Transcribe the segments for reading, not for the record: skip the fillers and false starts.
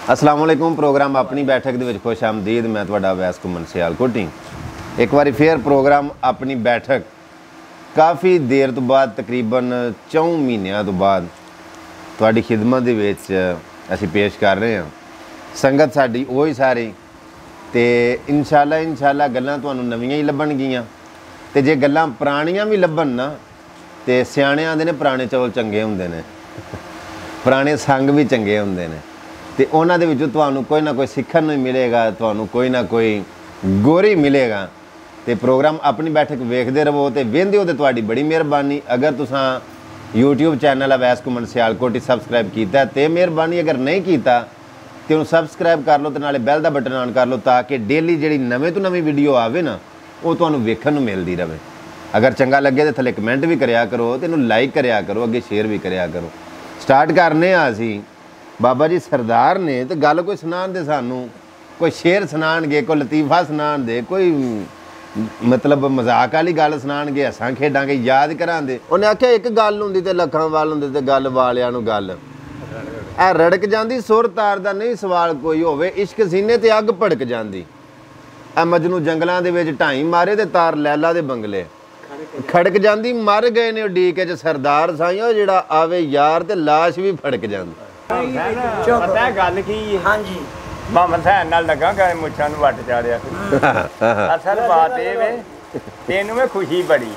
अस्सलाम वालेकुम। प्रोग्राम अपनी बैठक दे विच खुश आमदीद। मैं तुहाडा अवैस घुम्मन सियालकोटी। एक बारी फिर प्रोग्राम अपनी बैठक काफ़ी देर तो बाद तकरीबन 4 महीनों तो बाद तुहाडी खिदमत दे विच असीं पेश कर रहे हैं। संगत साडी वही सारी ते इंशाअल्लाह गल्लां तुहानूं नवीआं ही लभणगीਆਂ ते जे गल्लां पुराणियां भी लभण ना ते सियाणे आंदे ने पुराने चौल चंगे हुंदे ने, पुराने संग भी चंगे हुंदे ने ते उन्हां दे विचों तुहानूं कोई ना कोई सीखण नूं मिलेगा, तुहानूं कोई ना कोई गोरी मिलेगा। ते प्रोग्राम अपनी बैठक वेखदे रहो ते वेंदे हो ते तुहाडी बड़ी मेहरबानी। अगर तुसां YouTube channel Awais Ghumman Sialkoti subscribe कीता ते मेहरबानी, अगर नहीं कीता तो उन्हें सबसक्राइब कर लो तो नाले बैल का बटन ऑन कर लो ताकि डेली जी नवे तो नवी वीडियो आवे ना वो तुहानूं वेखण नूं मिलदी रहे। अगर चंगा लगे तो थले कमेंट भी करिया करो तो इन्हूं लाइक करिया करो, अगे शेयर भी करिया करो। स्टार्ट करने असीं बाबा जी सरदार ने तो गल कोई सुनाण दे, सानूं कोई शेर सुनाणगे, कोई लतीफा सुनाण दे, कोई मतलब मजाक वाली गल सुनाणगे, हसां खेडांगे, याद करांदे। उन्हें आख्या एक गल हुंदी ते लखां वाल हुंदे ते गल वालियां नूं गल आ रड़क जाती। सुर तार दा नहीं सवाल कोई होवे, इश्क सीने ते अग भड़क जाती। आ मजनू जंगलों दे विच ढाई मारे ते तार लैला दे बंगले खड़क जाती। मर गए ने उडीक च सरदार साईं जिहड़ा आवे यार ते लाश भी फड़क जाती। पता है गल की है? हाँ जी, मोहम्मद हुसैन नाल लगा गए मुछां नूं वट चाड़िया। असल बात ये वे तेनू में खुशी बड़ी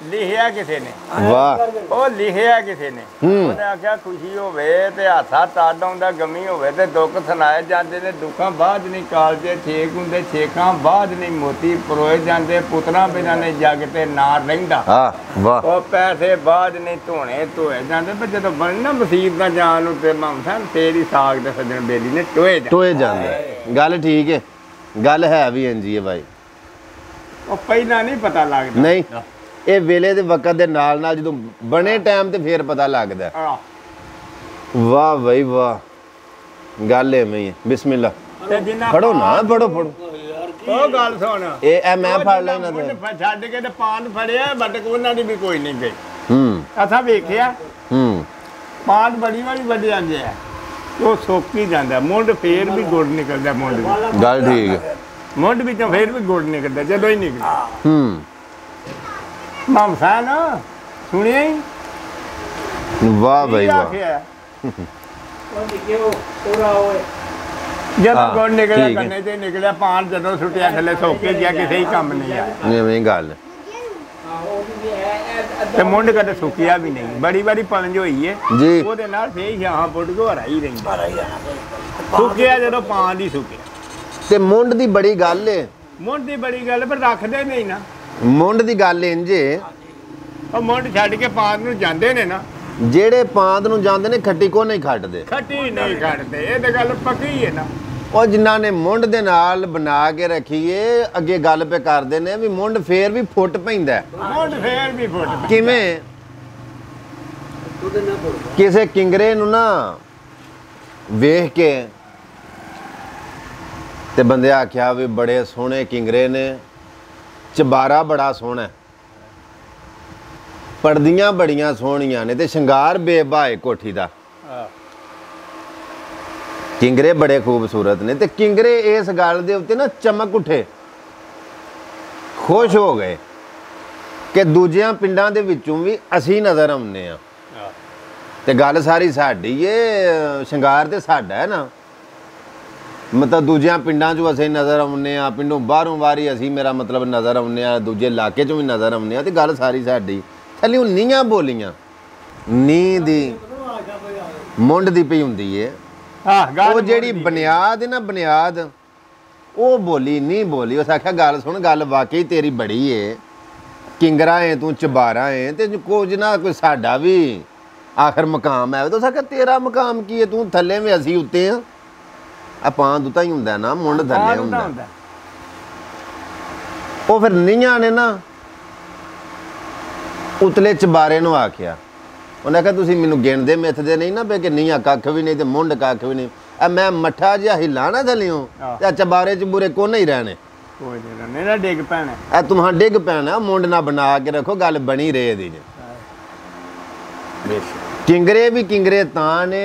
लिखिया किसी ने, वाह वो लिखिया किसी ने, उन्हें आख्या खुशी होवे ते हासा टड आउंदा, गमी होवे ते दुख सुनाए जाते ने, दुखां बाद नहीं कालजे छेक हुंदे, छेकां बाद नहीं मोती परोए जाते, पुत्रां बिना नहीं जग ते ना रहिंदा, वो पैसे बाद नहीं धोने धोए जाते। पर जदों बनना मुसीबतां जान उत्ते मोहम्मद तेरी साग ते सज्जन बेली ने टोए जांदे। गल ठीक है, गल है भी इंज ही है भाई। पहला नहीं पता लगता, नहीं ये वेले दे वक्त दे नाल नाल जदों बने टाइम ते फिर पता लगदा। वाह भाई वाह, गल एवें ही है। बिस्मिल्लाह पढ़ो ना, पढ़ो ओ गल सुन, ए मैं पढ़ लेना ते छड्ड के ते पान फड़िया बट उन्हां दी भी कोई नहीं गई। असां वेखिया पान बड़ी वड्डिया गया वो सोकी जांदा, मुंड फेर भी गुड़ निकलदा, मुंड गल ठीक है, मुंड विचों फिर भी गुड़ निकलदा जदों ही निकले। मोहम्मद हुसैन सुनिया ही। वाह भाई वाह, जदों गुड़ निकलिया कन्ने ते निकलिया, पान जदों सुटिया थले सोके गया, किसी ही काम नहीं आया। एवें गल ते मुंड कदे सुकिया भी नहीं, बड़ी बड़ी पंज होई है जी, ओदे नाल फेर यहाँ पुट को हरा ही रहिंदा, सुकिया जदों पान ही सुकिया। ते मुंड दी बड़ी गल है, मुंड दी बड़ी गल पर रखदे नहीं ना। मुंड दी गल इंज है, ਉਹ ਮੁੰਡ ਛੱਡ ਕੇ ਪਾਂਦ ਨੂੰ ਜਾਂਦੇ ਨੇ ਨਾ, ਜਿਹੜੇ ਪਾਂਦ ਨੂੰ ਜਾਂਦੇ ਨੇ ਖੱਟੀ ਕੋ ਨਹੀਂ ਖੱਟਦੇ, ਖੱਟੀ ਨਹੀਂ ਖੱਟਦੇ, ਇਹ ਤੇ ਗੱਲ ਪੱਕੀ ਹੈ ਨਾ। ਉਹ ਜਿਨ੍ਹਾਂ ਨੇ ਮੁੰਡ ਦੇ ਨਾਲ ਬਣਾ ਕੇ ਰੱਖੀਏ ਅੱਗੇ ਗੱਲ ਪੇ ਕਰਦੇ ਨੇ ਵੀ ਮੁੰਡ ਫੇਰ ਵੀ ਫੁੱਟ ਪੈਂਦਾ। ਮੁੰਡ ਫੇਰ ਵੀ ਫੁੱਟ ਪੈਂਦਾ ਕਿਵੇਂ? ਕਿਸੇ ਕਿੰਗਰੇ ਨੂੰ ਨਾ ਵੇਖ ਕੇ ਤੇ ਬੰਦੇ ਆਖਿਆ ਵੀ ਬੜੇ ਸੋਹਣੇ ਕਿੰਗਰੇ ਨੇ, ਚਬਾਰਾ ਬੜਾ ਸੋਹਣਾ, ਪਰਦੀਆਂ ਬੜੀਆਂ ਸੋਹਣੀਆਂ ਨੇ ਤੇ ਸ਼ਿੰਗਾਰ ਬੇਬਾਏ ਕੋਠੀ ਦਾ, ਕਿੰਗਰੇ ਬੜੇ ਖੂਬਸੂਰਤ ਨੇ। ਤੇ ਕਿੰਗਰੇ ਇਸ ਗੱਲ ਦੇ ਉੱਤੇ ਨਾ ਚਮਕ ਉੱਠੇ, ਖੁਸ਼ ਹੋ ਗਏ ਕਿ ਦੂਜਿਆਂ ਪਿੰਡਾਂ ਦੇ ਵਿੱਚੋਂ ਵੀ ਅਸੀਂ ਨਜ਼ਰ ਆਉਂਦੇ ਆ ਤੇ ਗੱਲ ਸਾਰੀ ਸਾਡੀ ਏ, ਸ਼ਿੰਗਾਰ ਤੇ ਸਾਡਾ ਹੈ ਨਾ, मतलब दूजिया पिंडा चो असीं नज़र आने, पिंडों बाहरों वारी असीं, मेरा मतलब नज़र आने, दूजे इलाके चों भी नज़र आने, तो गल सारी साडी। थल्ले नीयां बोलियां, नी दी मुंड दी पई हुंदी है, वो जेड़ी बुनियाद है ना, बुनियाद वो बोली नहीं बोली। उस आख्या गल सुन, गल वाकई तेरी बड़ी है, किंगरा है तू, चबारा है, तो कुछ ना कोई साडा भी आखिर मकाम है। तो उस आख्या तेरा मकाम की है, तू थल्ले में असीं उत्ते हाँ। पान उता ही हुंदा ना, मुंड थल्ले हुंदा। वो फिर नीयां ने ना उतले चबारे नूं आख्या, उन्हें कहा तुसीं मैनूं गिणदे मिथदे नहीं ना पे कि नीयां कख भी नहीं ते मुंड कख भी नहीं, मैं मट्ठा जिहा हिला ना थल्लियों ते चबारे चबूरे को नहीं रहने, डिग पैना, तुहां डिग पैना। मुंड ना बना के रखो, गल बनी रहे दी। किंगरे भी किंगरे तां ने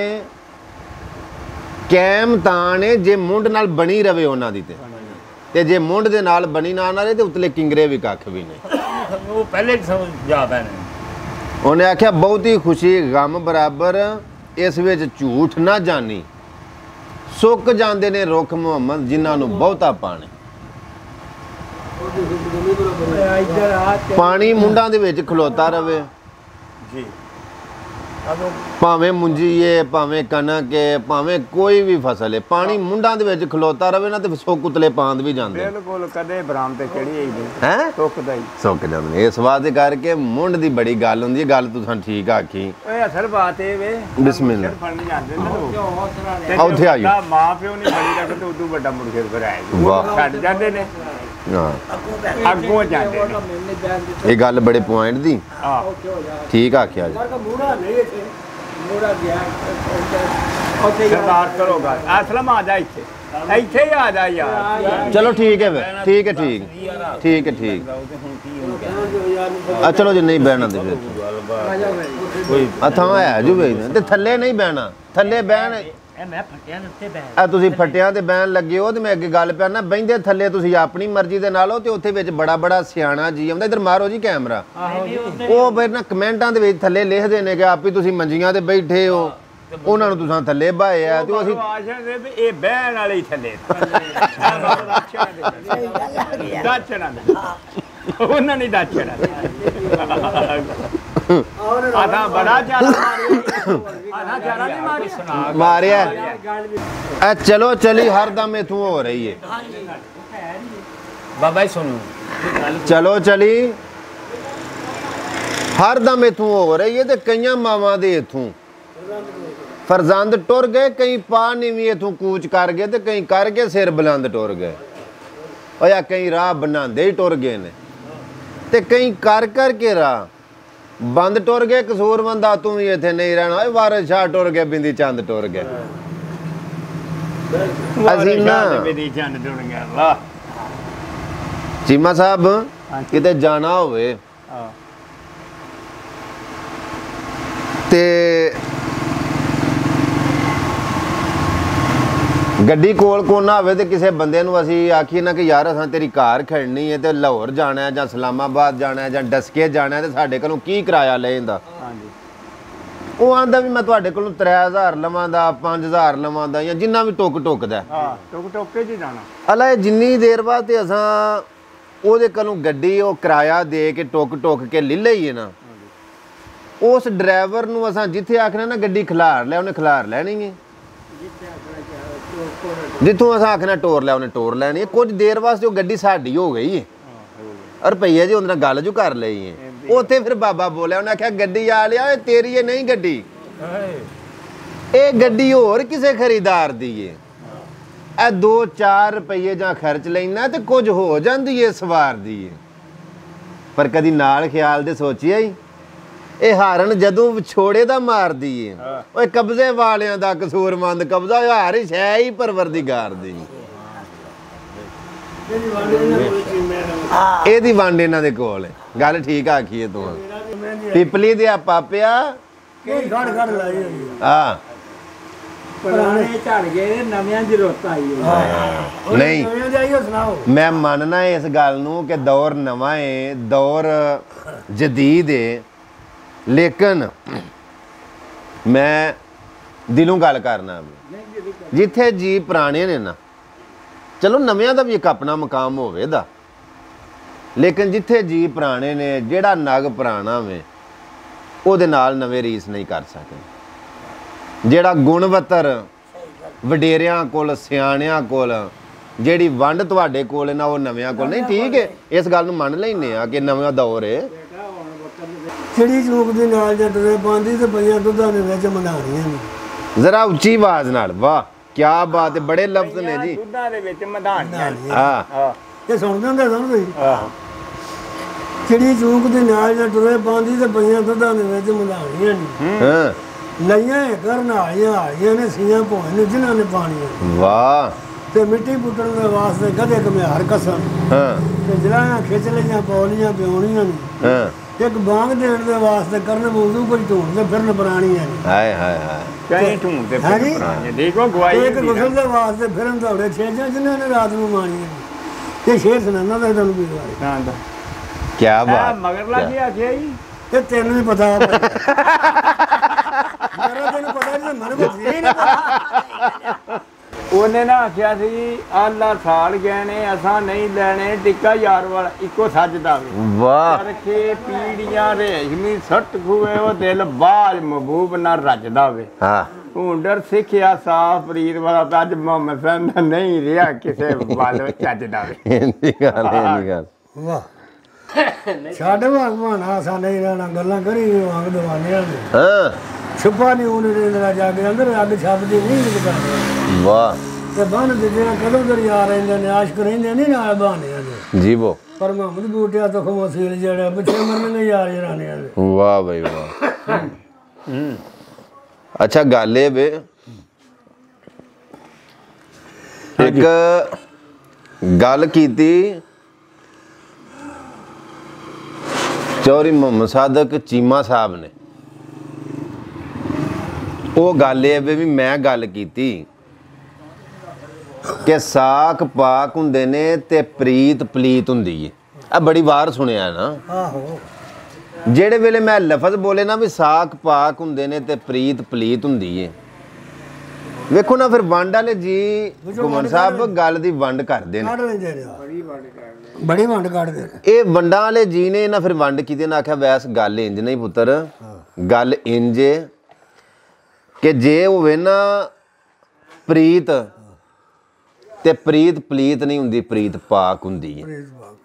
ਕੈਮ ਤਾਂ ਨੇ ਜੇ ਮੁੰਡ ਨਾਲ ਬਣੀ ਰਵੇ ਉਹਨਾਂ ਦੀ ਤੇ ਜੇ ਮੁੰਡ ਦੇ ਨਾਲ ਬਣੀ ਨਾ ਰਹੇ ਤੇ ਉਤਲੇ ਕਿੰਗਰੇ ਵੀ ਕੱਖ ਵੀ ਨਹੀਂ। ਉਹ ਪਹਿਲੇ ਜਾ ਪੈਣੇ। ਉਹਨੇ ਆਖਿਆ ਬਹੁਤੀ ਖੁਸ਼ੀ ਗਮ ਬਰਾਬਰ, ਇਸ ਵਿੱਚ ਝੂਠ ਨਾ ਜਾਣੀ। ਸੁੱਕ ਜਾਂਦੇ ਨੇ ਰੁੱਖ ਮੁਹੰਮਦ ਜਿਨ੍ਹਾਂ ਨੂੰ ਬਹੁਤਾ ਪਾਣੀ। ਪਾਣੀ ਮੁੰਡਾਂ ਦੇ ਵਿੱਚ ਖਲੋਤਾ ਰਵੇ ਜੀ, ਭਾਵੇਂ ਮੁੰਜੀ ਏ, ਭਾਵੇਂ ਕਣਕ ਏ, ਭਾਵੇਂ ਕੋਈ ਵੀ ਫਸਲ ਏ, ਪਾਣੀ ਮੁੰਡਾਂ ਦੇ ਵਿੱਚ ਖਲੋਤਾ ਰਵੇ ਨਾ ਤੇ ਸੁੱਕ ਉਤਲੇ ਪਾਂਦ ਵੀ ਜਾਂਦੇ। ਬਿਲਕੁਲ, ਕਦੇ ਬਰਾਮ ਤੇ ਚੜੀ ਆਈ ਨਹੀਂ ਹੈ, ਸੁੱਕਦਾ ਹੀ ਸੁੱਕ ਜਾਂਦੇ ਨੇ। ਇਸ ਵਾਸਤੇ ਕਰਕੇ ਮੁੰਡ ਦੀ ਬੜੀ ਗੱਲ ਹੁੰਦੀ ਹੈ। ਗੱਲ ਤੁਸੀਂ ਠੀਕ ਆਖੀ। ਓਏ ਅਸਲ ਬਾਤ ਇਹ ਵੇ ਬਿਸਮਿਲ੍ਲਾ ਫੜਨ ਜਾਂਦੇ ਨੇ ਲੋਕ, ਉੱਥੇ ਆ ਜਾਓ। ਮਾਂ ਪਿਓ ਨਹੀਂ ਫੜੀ ਰੱਖਦੇ ਤੇ ਉਦੋਂ ਵੱਡਾ ਮੁੜ ਕੇ ਫਿਰ ਆਏ ਵਾਹ। ਛੱਡ ਜਾਂਦੇ ਨੇ, ਹਾਂ ਅੱਗੋਂ ਜਾਂਦੇ ਨੇ। ਇਹ ਗੱਲ ਬੜੇ ਪੁਆਇੰਟ ਦੀ ਆਹ ਠੀਕ ਆਖਿਆ ਜੀ। ਸਰਦਾਰ ਕਰੋ ਗੱਲ। ਅਸਲਮ ਆ ਜਾ ਇੱਥੇ, ਇੱਥੇ ਹੀ ਆ ਜਾ ਯਾਰ। ਚਲੋ ਠੀਕ ਹੈ ਫਿਰ, ਠੀਕ ਹੈ, ਠੀਕ ਠੀਕ ਹੈ, ਠੀਕ ਆ। ਚਲੋ ਜੇ ਨਹੀਂ ਬਹਿਣਾ ਤੇ ਫਿਰ ਕੋਈ ਅਥਾਂ ਹੈ ਜੂ ਵੇ ਤੇ ਥੱਲੇ ਨਹੀਂ ਬਹਿਣਾ। ਥੱਲੇ ਬਹਿਣ ਮੈਂ ਫਟਿਆਂ ਦੇ ਉੱਤੇ ਬਹਿ ਆ ਤੁਸੀਂ ਫਟਿਆਂ ਤੇ ਬਹਿਣ ਲੱਗੇ ਹੋ ਤੇ ਮੈਂ ਅੱਗੇ ਗੱਲ ਪਿਆ ਨਾ ਬਹਿੰਦੇ ਥੱਲੇ ਤੁਸੀਂ ਆਪਣੀ ਮਰਜ਼ੀ ਦੇ ਨਾਲ ਹੋ ਤੇ ਉੱਥੇ ਵਿੱਚ ਬੜਾ ਸਿਆਣਾ ਜੀ ਆਉਂਦਾ। ਇਧਰ ਮਾਰੋ ਜੀ ਕੈਮਰਾ। ਉਹ ਫਿਰ ਨਾ ਕਮੈਂਟਾਂ ਦੇ ਵਿੱਚ ਥੱਲੇ ਲਿਖਦੇ ਨੇ ਕਿ ਆਪ ਹੀ ਤੁਸੀਂ ਮੰਜੀਆਂ ਤੇ ਬੈਠੇ ਹੋ, ਉਹਨਾਂ ਨੂੰ ਤੁਸੀਂ ਥੱਲੇ ਬਾਏ ਆ ਤੇ ਅਸੀਂ ਇਹ ਬਹਿਣ ਵਾਲੇ ਹੀ ਥੱਲੇ ਉਹਨਾਂ ਨੇ ਦਾਚਣਾ ਆਦਾ ਬੜਾ ਜ਼ਿਆਦਾ ਮਾਰਿਆ। ਐ ਚਲੋ ਚਲੀ ਹਰਦਮ ਇਥੋਂ ਹੋ ਰਹੀ ਹੈ ਬਾਬਾ ਜੀ ਸੁਣੋ। ਚਲੋ ਚਲੀ ਹਰਦਮ ਇਥੋਂ ਹੋ ਰਹੀ ਹੈ ਤੇ ਕਈਆਂ ਮਾਵਾਂ ਦੇ ਇਥੋਂ ਫਰਜ਼ੰਦ ਟੁਰ ਗਏ, ਕਈ ਪਾ ਨੀਵੀਂ ਇਥੋਂ ਕੂਚ ਕਰ ਗਏ ਤੇ ਕਈ ਕਰਕੇ ਸਿਰ ਬੁਲੰਦ ਟੁਰ ਗਏ। ਉਹ ਜਾਂ ਕਈ ਰਾਹ ਬਣਾਉਂਦੇ ਹੀ ਟੁਰ ਗਏ ਨੇ ਤੇ ਕਈ ਕਰਕੇ ਰਾਹ ਬੰਦ ਟੁਰ ਗਏ। ਕਸੂਰਮੰਦਾ ਤੂੰ ਵੀ ਇੱਥੇ ਨਹੀਂ ਰਹਿਣਾ। ਓਏ ਵਾਰਿਸ ਸ਼ਾਹ ਟੁਰ ਗਏ, ਬਿੰਦੀ ਚੰਦ ਟੁਰ ਗਏ। ਅਸੀਂ ਨਾ ਚੀਮਾ ਸਾਹਿਬ ਕਿਤੇ ਜਾਣਾ ਹੋਵੇ ਤੇ ਗੱਡੀ ਕੋਲ ਕੋਨਾ ਹੋਵੇ ਤੇ ਕਿਸੇ ਬੰਦੇ ਨੂੰ ਅਸੀਂ ਆਖੀਏ ਨਾ ਕਿ ਯਾਰ ਅਸਾਂ ਤੇਰੀ ਕਾਰ ਖੜਨੀ ਹੈ ਤੇ ਲਾਹੌਰ ਜਾਣਾ ਜਾਂ ਇਸਲਾਮਾਬਾਦ ਜਾਣਾ ਜਾਂ ਡਸਕੇ ਜਾਣਾ ਤੇ ਸਾਡੇ ਕੋਲੋਂ ਕੀ ਕਿਰਾਇਆ ਲੈ ਜਾਂਦਾ। ਉਹ ਆਂਦਾ ਵੀ ਮੈਂ ਤੁਹਾਡੇ ਕੋਲੋਂ 3000 ਲਵਾਂਦਾ, 5000 ਲਵਾਂਦਾ ਜਾਂ ਜਿੰਨਾ ਵੀ ਟੁੱਕਦਾ। ਟੁੱਕੇ ਜੀ ਜਾਣਾ ਅਲਾ ਜਿੰਨੀ ਦੇਰ ਬਾਅਦ ਤੇ ਅਸਾਂ ਉਹਦੇ ਕੋਲੋਂ ਗੱਡੀ ਉਹ ਕਿਰਾਇਆ ਦੇ ਕੇ ਟੁੱਕ ਕੇ ਲੈ ਲਈਏ ਨਾ, ਉਸ ਡਰਾਈਵਰ ਨੂੰ ਅਸਾਂ ਜਿੱਥੇ ਆਖਣਾ ਨਾ ਗੱਡੀ ਖਿਲਾਰ ਲੈ ਉਹਨੇ ਖਿਲਾਰ ਲੈਣੀ ਹੈ। ਜਿੱਥੋਂ ਅਸਾਂ ਆਖਣਾ ਟੋਰ ਲੈ ਉਹਨੇ ਟੋਰ ਲੈਣੀ ਹੈ। ਕੁਝ ਦੇਰ ਵਾਸਤੇ ਉਹ ਗੱਡੀ ਸਾਡੀ ਹੋ ਗਈ ਹੈ। ਰੁਪਈਏ ਜੀ ਉਹਦੇ ਨਾਲ ਗੱਲ ਜੂ ਕਰ ਲਈ ਹੈ। ਉੱਥੇ ਫਿਰ ਬਾਬਾ ਬੋਲਿਆ, ਉਹਨੇ ਆਖਿਆ ਗੱਡੀ ਆ ਲਿਆ, ਇਹ ਤੇਰੀ ਇਹ ਨਹੀਂ ਗੱਡੀ, ਇਹ ਗੱਡੀ ਹੋਰ ਕਿਸੇ ਖਰੀਦਾਰ ਦੀ ਹੈ। ਇਹ 2-4 ਰੁਪਈਏ ਜਾਂ ਖਰਚ ਲੈਣਾ ਤੇ ਕੁਝ ਹੋ ਜਾਂਦੀ ਹੈ ਸਵਾਰ ਦੀ ਹੈ। ਪਰ ਕਦੀ ਨਾਲ ਖਿਆਲ ਦੇ ਸੋਚਿਆ ਹੀ ਇਹ ਹਾਰਨ ਜਦੋਂ ਵਿਛੋੜੇ ਦਾ ਮਾਰਦੀ ਏ। ਓਏ ਕਬਜ਼ੇ ਵਾਲਿਆਂ ਦਾ ਕਸੂਰਮੰਦ ਕਬਜ਼ਾ ਹਾਰ ਹੀ ਸ਼ੈ ਹੀ ਪਰਵਰਦੀਗਾਰ ਦੀ। ਇਹਦੀ ਵੰਡ ਇਹਨਾਂ ਦੇ ਕੋਲ ਹੈ। ਗੱਲ ਠੀਕ ਆਖੀਏ ਤੂੰ। ਪਿਪਲੀ ਦੇ ਆ ਪਾਪਿਆ ਹਾਂ ਪੁਰਾਣੇ ਝੜ ਗਏ, ਨਵਿਆਂ ਦੀ ਰੁੱਤ ਆਈ ਹੈ। ਨਹੀਂ ਮੈਂ ਮੰਨਣਾ ਇਸ ਗੱਲ ਨੂੰ ਕਿ ਦੌਰ ਨਵਾਂ ਹੈ, ਦੌਰ ਜਦੀਦ ਹੈ, ਲੇਕਿਨ ਮੈਂ ਦਿਲੋਂ ਗੱਲ ਕਰਨਾ ਜਿੱਥੇ ਜੀ ਪੁਰਾਣੇ ਨੇ ਨਾ, ਚਲੋ ਨਵਿਆਂ ਦਾ ਵੀ ਇੱਕ ਆਪਣਾ ਮਕਾਮ ਹੋਵੇਗਾ, ਲੇਕਿਨ ਜਿੱਥੇ ਜੀ ਪੁਰਾਣੇ ਨੇ, ਜਿਹੜਾ ਨਗ ਪੁਰਾਣਾ ਵੇ ਉਹਦੇ ਨਾਲ ਨਵੇਂ ਰੀਸ ਨਹੀਂ ਕਰ ਸਕਦੇ। ਜਿਹੜਾ ਗੁਣਵੱਤਰ ਵਡੇਰਿਆਂ ਕੋਲ ਸਿਆਣਿਆਂ ਕੋਲ ਜਿਹੜੀ ਵੰਡ ਤੁਹਾਡੇ ਕੋਲ ਨਾ ਉਹ ਨਵਿਆਂ ਕੋਲ ਨਹੀਂ। ਠੀਕ ਹੈ, ਇਸ ਗੱਲ ਨੂੰ ਮੰਨ ਲੈਂਦੇ ਆ ਕਿ ਨਵਾਂ ਦੌਰ ਹੈ। ਚਿੜੀ ਚੂਕ ਦੇ ਨਾਲ ਜੱਟਦੇ ਪਾਉਂਦੀ ਤੇ ਬਈਆਂ ਦੁੱਧਾਂ ਦੇ ਵਿੱਚ ਮਧਾਣੀਆਂ ਨੇ। ਜ਼ਰਾ ਉੱਚੀ ਆਵਾਜ਼ ਨਾਲ। ਵਾਹ ਕੀ ਬਾਤ ਹੈ, ਬੜੇ ਲਫ਼ਜ਼ ਨੇ ਜੀ। ਦੁੱਧਾਂ ਦੇ ਵਿੱਚ ਮਧਾਣੀਆਂ ਹਾਂ ਇਹ ਸੁਣਦੇ ਹੁੰਦੇ ਸਨ ਤੁਸੀਂ? ਚਿੜੀ ਚੂਕ ਦੇ ਨਾਲ ਜੱਟਦੇ ਪਾਉਂਦੀ ਤੇ ਬਈਆਂ ਦੁੱਧਾਂ ਦੇ ਵਿੱਚ ਮਧਾਣੀਆਂ ਨੇ। ਹਾਂ ਲਈਆਂ ਕਰਨ ਆਲੀਆਂ ਨੇ ਸੀਆਂ ਭੋਏ ਨੇ ਜਿਨ੍ਹਾਂ ਨੇ ਪਾਣੀਆਂ। ਵਾਹ। ਤੇ ਮਿੱਟੀ ਪੁੱਟਣ ਦੇ ਵਾਸਤੇ ਗਧੇ ਘਮਿਆਰ ਕਸਣ। ਹਾਂ ਤੇ ਜਲਾਹਾਂ ਖਿੱਚ ਲਈਆਂ ਪੌਲੀਆਂ ਪਿਉਣੀਆਂ ਨੇ। ਹਾਂ ਇੱਕ ਬਾਂਗ ਦੇਣ ਦੇ ਵਾਸਤੇ ਕਰਨ ਵਜ਼ੂ ਕੋਈ ਢੂੰਡਦੇ ਫਿਰਨ ਪੁਰਾਣੀਆਂ ਨੇ ਹਾਏ ਹਾਏ ਹਾਏ ਕਈ ਢੂੰਡਦੇ ਹਾਂਜੀ। ਪੁਰਾਣੇ ਦੇਖੋ ਗਵਾਈ ਇੱਕ ਗੁਸਲ ਦੇ ਵਾਸਤੇ ਫਿਰਨ ਦੌੜੇ ਛੇਜਾਂ ਜਿਨ੍ਹਾਂ ਨੇ ਰਾਤ ਨੂੰ ਮਾਣੀਆਂ ਨੇ। ਇਹ ਸ਼ੇਰ ਸੁਣਾਉਂਦਾ ਤਾਂ ਤੁਹਾਨੂੰ ਵੀ ਵਾਰੇ ਹਾਂ ਦਾ ਕੀ ਬਾਤ ਮਗਰ ਲੱਗੀ ਆਖਿਆ ਜੀ ਇਹ ਤੈਨੂੰ ਵੀ ਪਤਾ ਮੇਰਾ ਤੈਨੂੰ ਪਤਾ ਨਹੀਂ ਮੈਨੂੰ ਕੋਈ ਨਹੀਂ ਪਤਾ। ਉਹਨੇ ਨਾ ਆਖਿਆ ਸੀ ਆਲਾ ਸਾਲ ਗਏ ਨੇ ਅਸਾਂ ਨਹੀਂ ਲੈਣੇ ਟਿੱਕਾ ਯਾਰ ਵਾਲਾ ਇੱਕੋ ਸੱਜਦਾ ਵੇ ਵਾਹ ਕਰਕੇ ਪੀੜੀਆਂ ਰੇਸ਼ਮੀ ਸੱਟ ਖੂਏ ਉਹ ਦਿਲ ਬਾਜ ਮਹਬੂਬ ਨਾਲ ਰੱਜਦਾ ਵੇ ਹਾਂ ਹੁੰਡਰ ਸਿੱਖਿਆ ਸਾਫ ਪ੍ਰੀਤ ਵਾਲਾ ਅੱਜ ਮੁਹੰਮਦ ਸਾਹਿਬ ਨਹੀਂ ਰਿਹਾ ਕਿਸੇ ਵੱਲ ਚੱਜਦਾ ਵੇ ਇੰਨੀ ਗੱਲ ਵਾਹ ਛੱਡ ਭਗਵਾਨ ਆਸਾ ਨਹੀਂ ਰਹਿਣਾ ਗੱਲਾਂ ਕਰੀ ਵਾਂਗ ਦਵਾਨਿਆਂ ਨੇ ਹਾਂ ਛੁਪਾ ਨਹੀਂ ਉਹਨੇ ਰਹਿਣਾ ਜਾ ਕੇ ਅੰਦਰ ਅੱਗ ਛੱਪਦੀ ਨਹੀਂ ਨਿਕਲਦਾ ਵਾਹ ਤੇ ਬੰਨ ਦੇ ਜਿਹੜਾ ਕਦੋਂ ਦਰਿਆ ਰਹਿੰਦੇ ਨੇ ਆਸ਼ਕ ਰਹਿੰਦੇ ਨਹੀਂ ਨਾਲ ਬਹਾਨਿਆਂ ਦੇ ਜੀਵੋ ਪਰ ਮੁਹੰਮਦ ਬੂਟਿਆ ਤੋਂ ਖਮੋਸੀਲ ਜਿਹੜਾ ਪਿੱਛੇ ਮਰਨਗੇ ਯਾਰ ਜਰਾਨਿਆਂ ਦੇ ਵਾਹ ਬਈ ਵਾਹ ਅੱਛਾ ਗੱਲ ਇਹ ਵੇ ਇੱਕ ਗੱਲ ਕੀਤੀ ਚੌਧਰੀ ਮੁਹੰਮਦ ਸਾਦਕ ਚੀਮਾ ਸਾਹਿਬ ਨੇ ਉਹ ਗੱਲ ਇਹ ਵੀ ਮੈਂ ਗੱਲ ਕੀਤੀ ਕਿ ਸਾਕ ਪਾਕ ਹੁੰਦੇ ਨੇ ਤੇ ਪ੍ਰੀਤ ਪਲੀਤ ਹੁੰਦੀ ਏ ਆ ਬੜੀ ਵਾਰ ਸੁਣਿਆ ਨਾ ਆਹੋ ਜਿਹੜੇ ਵੇਲੇ ਮੈਂ ਲਫ਼ਜ਼ ਬੋਲੇ ਨਾ ਵੀ ਸਾਕ ਪਾਕ ਹੁੰਦੇ ਨੇ ਤੇ ਪ੍ਰੀਤ ਪਲੀਤ ਹੁੰਦੀ ਏ ਵੇਖੋ ਨਾ ਫਿਰ ਵੰਡ ਵਾਲੇ ਜੀ ਘੁੰਮਣ ਸਾਹਿਬ ਗੱਲ ਦੀ ਵੰਡ ਕਰਦੇ ਨੇ ਕੱਢ ਲੈਂਦੇ ਨੇ ਬੜੀ ਵੰਡ ਕੱਢਦੇ ਨੇ ਇਹ ਵੰਡਾਂ ਵਾਲੇ ਜੀ ਨੇ ਨਾ ਫਿਰ ਵੰਡ ਕੀਤੇ ਨਾ ਆਖਿਆ ਵੈਸ ਗੱਲ ਇੰਜ ਨਹੀਂ ਪੁੱਤਰ ਗੱਲ ਇੰਜ ਏ ਕਿ ਜੇ ਹੋਵੇ ਨਾ ਪ੍ਰੀਤ ਤੇ ਪ੍ਰੀਤ ਪਲੀਤ ਨਹੀਂ ਹੁੰਦੀ ਪ੍ਰੀਤ ਪਾਕ ਹੁੰਦੀ ਏ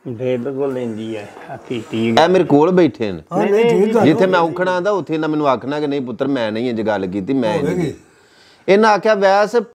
ਬਿਲਕੁਲ ਲੈਂਦੀ ਹੈ ਹਕੀਕੀ ਇਹ ਮੇਰੇ ਕੋਲ ਬੈਠੇ ਨੇ ਹਾਂ ਨਹੀਂ ਠੀਕ ਗੱਲ ਜਿੱਥੇ ਮੈਂ ਔਖਣਾ ਆਂਦਾ ਉੱਥੇ ਨਾ ਮੈਨੂੰ ਆਖਣਾ ਕਿ ਨਹੀਂ ਪੁੱਤਰ ਮੈਂ ਨਹੀਂ ਇੰਜ ਗੱਲ ਕੀਤੀ ਮੈਂ ਇੰਜ ਇਹਨਾਂ ਆਖਿਆ ਵੈਸ